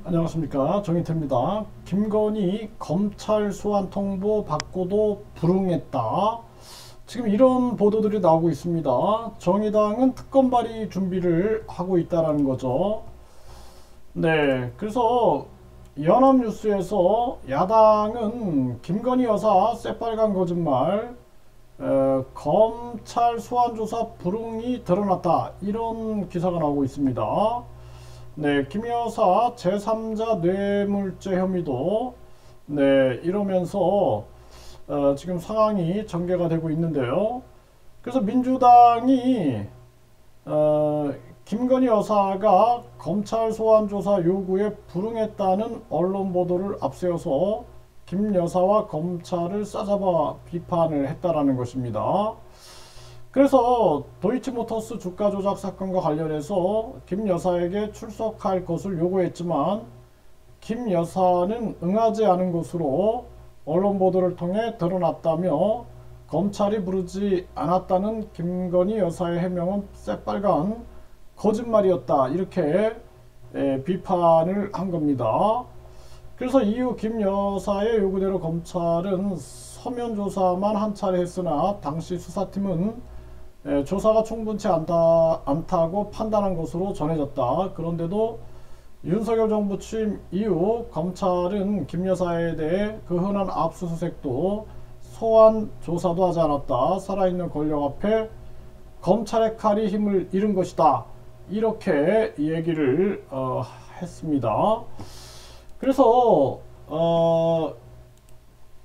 안녕하십니까, 정인태입니다. 김건희 검찰 소환 통보 받고도 불응했다. 지금 이런 보도들이 나오고 있습니다. 정의당은 특검 발의 준비를 하고 있다라는 거죠. 네, 그래서 연합뉴스에서 야당은 김건희 여사 새빨간 거짓말, 검찰 소환조사 불응이 드러났다, 이런 기사가 나오고 있습니다. 네, 김 여사 제3자 뇌물죄 혐의도 이러면서 지금 상황이 전개가 되고 있는데요. 그래서 민주당이 김건희 여사가 검찰 소환 조사 요구에 불응했다는 언론 보도를 앞세워서 김 여사와 검찰을 싸잡아 비판을 했다라는 것입니다. 그래서 도이치모터스 주가 조작 사건과 관련해서 김 여사에게 출석할 것을 요구했지만 김 여사는 응하지 않은 것으로 언론 보도를 통해 드러났다며 검찰이 부르지 않았다는 김건희 여사의 해명은 새빨간 거짓말이었다, 이렇게 비판을 한 겁니다. 그래서 이후 김 여사의 요구대로 검찰은 서면 조사만 한 차례 했으나 당시 수사팀은 조사가 충분치 않다고 판단한 것으로 전해졌다. 그런데도 윤석열 정부 취임 이후 검찰은 김 여사에 대해 그 흔한 압수수색도 소환 조사도 하지 않았다. 살아있는 권력 앞에 검찰의 칼이 힘을 잃은 것이다, 이렇게 얘기를 했습니다. 그래서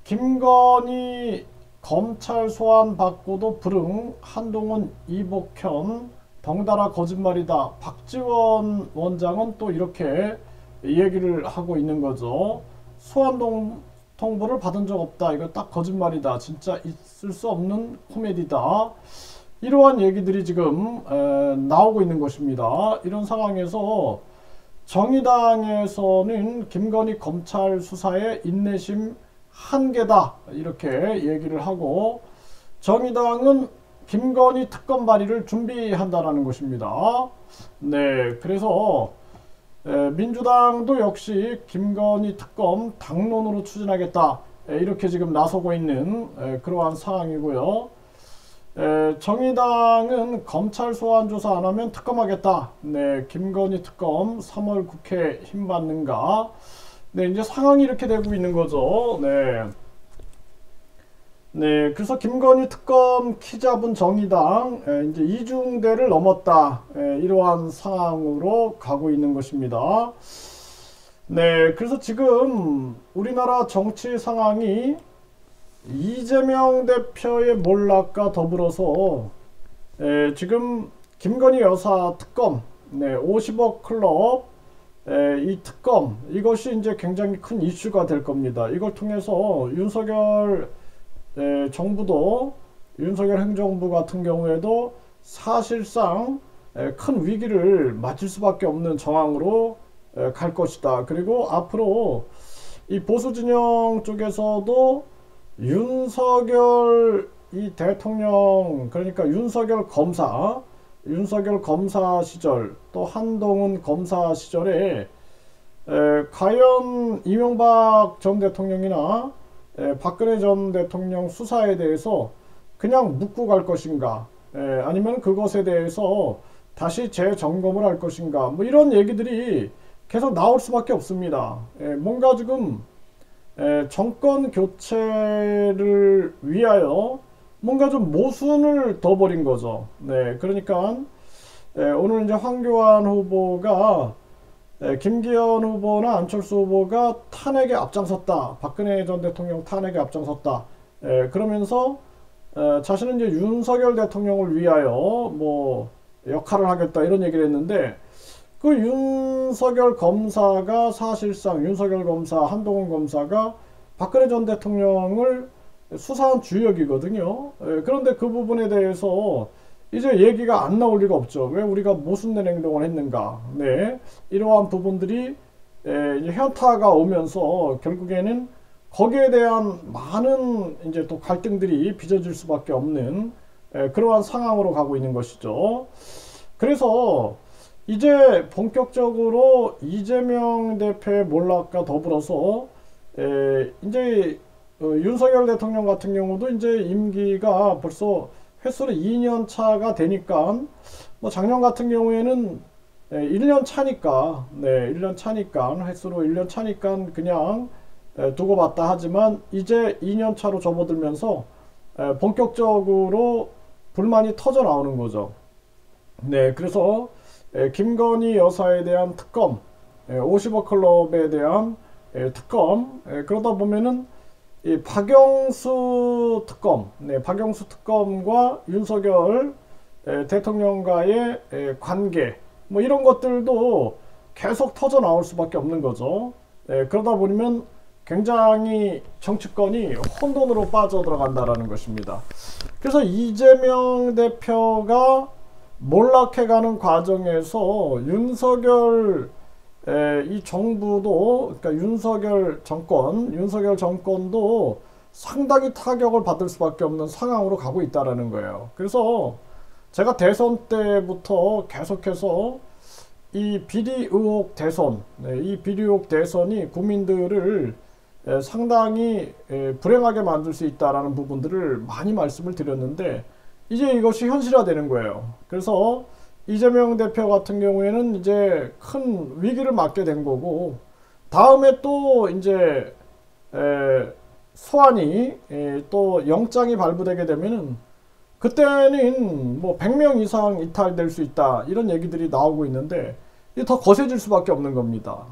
김건희 검찰 소환 받고도 불응, 한동훈 이복현 덩달아 거짓말이다. 박지원 원장은 또 이렇게 얘기를 하고 있는 거죠. 소환 통보를 받은 적 없다, 이거 딱 거짓말이다, 진짜 있을 수 없는 코미디다, 이러한 얘기들이 지금 나오고 있는 것입니다. 이런 상황에서 정의당에서는 김건희 검찰 수사에 인내심 한계다, 이렇게 얘기를 하고, 정의당은 김건희 특검 발의를 준비한다라는 것입니다. 네, 그래서 민주당도 역시 김건희 특검 당론으로 추진하겠다, 이렇게 지금 나서고 있는 그러한 상황이고요. 정의당은 검찰 소환 조사 안 하면 특검하겠다. 네, 김건희 특검 3월 국회 힘받는가. 네, 이제 상황이 이렇게 되고 있는 거죠. 네. 네, 그래서 김건희 특검 키 잡은 정의당, 이제 이중대를 넘었다, 이러한 상황으로 가고 있는 것입니다. 네, 그래서 지금 우리나라 정치 상황이 이재명 대표의 몰락과 더불어서 지금 김건희 여사 특검, 50억 클럽, 이 특검, 이것이 이제 굉장히 큰 이슈가 될 겁니다. 이걸 통해서 윤석열 정부도, 윤석열 행정부 같은 경우에도 사실상 큰 위기를 맞을 수밖에 없는 정황으로 갈 것이다. 그리고 앞으로 이 보수 진영 쪽에서도 윤석열 이 대통령, 그러니까 윤석열 검사 시절, 또 한동훈 검사 시절에 과연 이명박 전 대통령이나 박근혜 전 대통령 수사에 대해서 그냥 묻고 갈 것인가, 아니면 그것에 대해서 다시 재점검을 할 것인가, 뭐 이런 얘기들이 계속 나올 수밖에 없습니다. 뭔가 지금 정권 교체를 위하여 뭔가 좀 모순을 더 벌인 거죠. 네, 그러니까 오늘 이제 황교안 후보가 김기현 후보나 안철수 후보가 탄핵에 앞장섰다, 박근혜 전 대통령 탄핵에 앞장섰다, 그러면서 자신은 이제 윤석열 대통령을 위하여 뭐 역할을 하겠다, 이런 얘기를 했는데, 그 윤석열 검사가 사실상 윤석열 검사, 한동훈 검사가 박근혜 전 대통령을 수사한 주역이거든요. 그런데 그 부분에 대해서 이제 얘기가 안 나올 리가 없죠. 왜 우리가 모순된 행동을 했는가. 네, 이러한 부분들이 이제 현타가 오면서 결국에는 거기에 대한 많은 이제 또 갈등들이 빚어질 수밖에 없는 그러한 상황으로 가고 있는 것이죠. 그래서 이제 본격적으로 이재명 대표의 몰락과 더불어서 이제 윤석열 대통령 같은 경우도 이제 임기가 벌써 횟수로 2년 차가 되니까 뭐 작년 같은 경우에는 1년 차니까 1년 차니까 횟수로 1년 차니까 그냥 두고 봤다 하지만 이제 2년 차로 접어들면서 본격적으로 불만이 터져 나오는 거죠. 네, 그래서 김건희 여사에 대한 특검, 50억 클럽에 대한 특검, 그러다 보면은 이 박영수 특검, 박영수 특검과 윤석열 대통령과의 관계, 뭐 이런 것들도 계속 터져 나올 수밖에 없는 거죠. 그러다 보면 굉장히 정치권이 혼돈으로 빠져들어간다라는 것입니다. 그래서 이재명 대표가 몰락해가는 과정에서 윤석열 이 정부도, 그러니까 윤석열 정권도 상당히 타격을 받을 수밖에 없는 상황으로 가고 있다라는 거예요. 그래서 제가 대선 때부터 계속해서 이 비리 의혹 대선, 이 비리 의혹 대선이 국민들을 상당히 불행하게 만들 수 있다라는 부분들을 많이 말씀을 드렸는데 이제 이것이 현실화되는 거예요. 그래서 이재명 대표 같은 경우에는 이제 큰 위기를 맞게 된 거고 다음에 또 이제 소환이 또 영장이 발부되게 되면은 그때는 뭐 100명 이상 이탈될 수 있다 이런 얘기들이 나오고 있는데 이게 더 거세질 수밖에 없는 겁니다.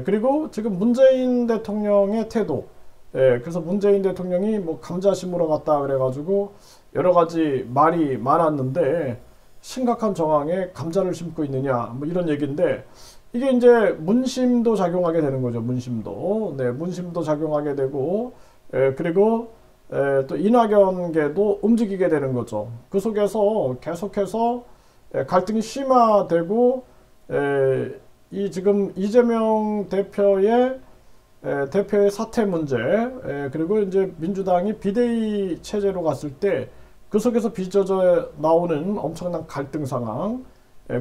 그리고 지금 문재인 대통령의 태도, 그래서 문재인 대통령이 뭐 감자 심으러 갔다 그래가지고 여러 가지 말이 많았는데 심각한 정황에 감자를 심고 있느냐 뭐 이런 얘기인데 이게 이제 문심도 작용하게 되는 거죠. 문심도 작용하게 되고 그리고 또 이낙연계도 움직이게 되는 거죠. 그 속에서 계속해서 갈등이 심화되고 이 지금 이재명 대표의 사퇴 문제 그리고 이제 민주당이 비대위 체제로 갔을 때 그 속에서 빚어져 나오는 엄청난 갈등 상황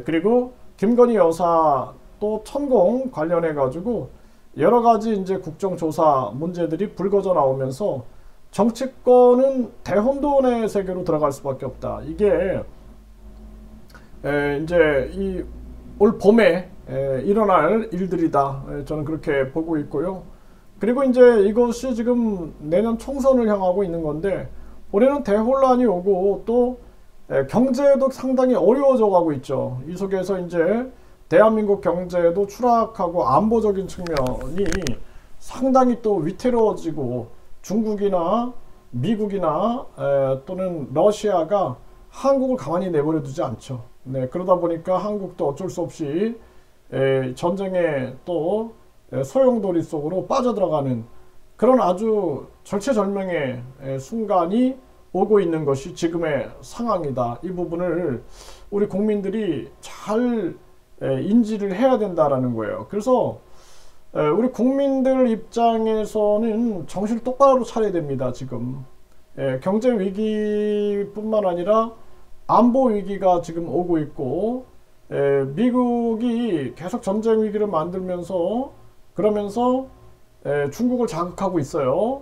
그리고 김건희 여사 또 천공 관련해 가지고 여러 가지 이제 국정조사 문제들이 불거져 나오면서 정치권은 대혼돈의 세계로 들어갈 수밖에 없다. 이게 이제 이 올 봄에 일어날 일들이다. 저는 그렇게 보고 있고요. 그리고 이제 이것이 지금 내년 총선을 향하고 있는 건데 올해는 대혼란이 오고 또 경제도 상당히 어려워져 가고 있죠. 이 속에서 이제 대한민국 경제도 추락하고 안보적인 측면이 상당히 또 위태로워지고 중국이나 미국이나 또는 러시아가 한국을 가만히 내버려 두지 않죠. 그러다 보니까 한국도 어쩔 수 없이 전쟁의 또 소용돌이 속으로 빠져들어가는 그런 아주 절체절명의 순간이 오고 있는 것이 지금의 상황이다. 이 부분을 우리 국민들이 잘 인지를 해야 된다라는 거예요. 그래서 우리 국민들 입장에서는 정신을 똑바로 차려야 됩니다. 지금 경제 위기뿐만 아니라 안보 위기가 지금 오고 있고 미국이 계속 전쟁 위기를 만들면서 그러면서 중국을 자극하고 있어요.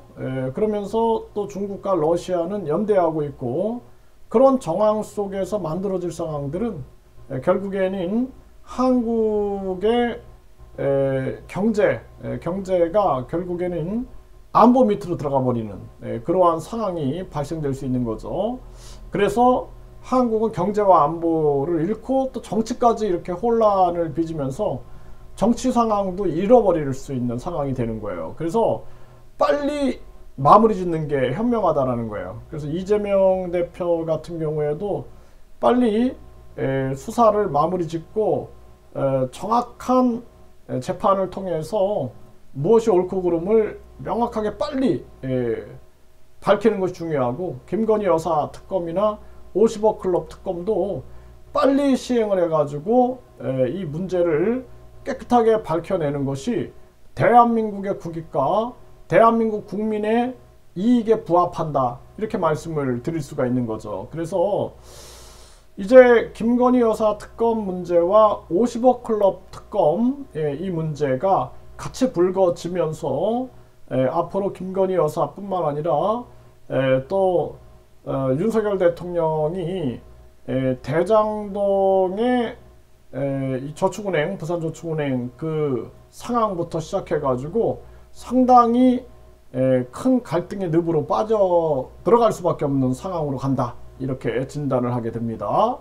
그러면서 또 중국과 러시아는 연대하고 있고 그런 정황 속에서 만들어질 상황들은 결국에는 한국의 경제가 결국에는 안보 밑으로 들어가 버리는 그러한 상황이 발생될 수 있는 거죠. 그래서 한국은 경제와 안보를 잃고 또 정치까지 이렇게 혼란을 빚으면서 정치 상황도 잃어버릴 수 있는 상황이 되는 거예요. 그래서 빨리 마무리 짓는 게 현명하다라는 거예요. 그래서 이재명 대표 같은 경우에도 빨리 수사를 마무리 짓고 정확한 재판을 통해서 무엇이 옳고 그름을 명확하게 빨리 밝히는 것이 중요하고 김건희 여사 특검이나 50억 클럽 특검도 빨리 시행을 해가지고 이 문제를 깨끗하게 밝혀내는 것이 대한민국의 국익과 대한민국 국민의 이익에 부합한다. 이렇게 말씀을 드릴 수가 있는 거죠. 그래서 이제 김건희 여사 특검 문제와 50억 클럽 특검 이 문제가 같이 불거지면서 앞으로 김건희 여사뿐만 아니라 또 윤석열 대통령이 대장동의 이 저축은행, 부산저축은행 그 상황부터 시작해 가지고 상당히 큰 갈등의 늪으로 빠져 들어갈 수밖에 없는 상황으로 간다, 이렇게 진단을 하게 됩니다.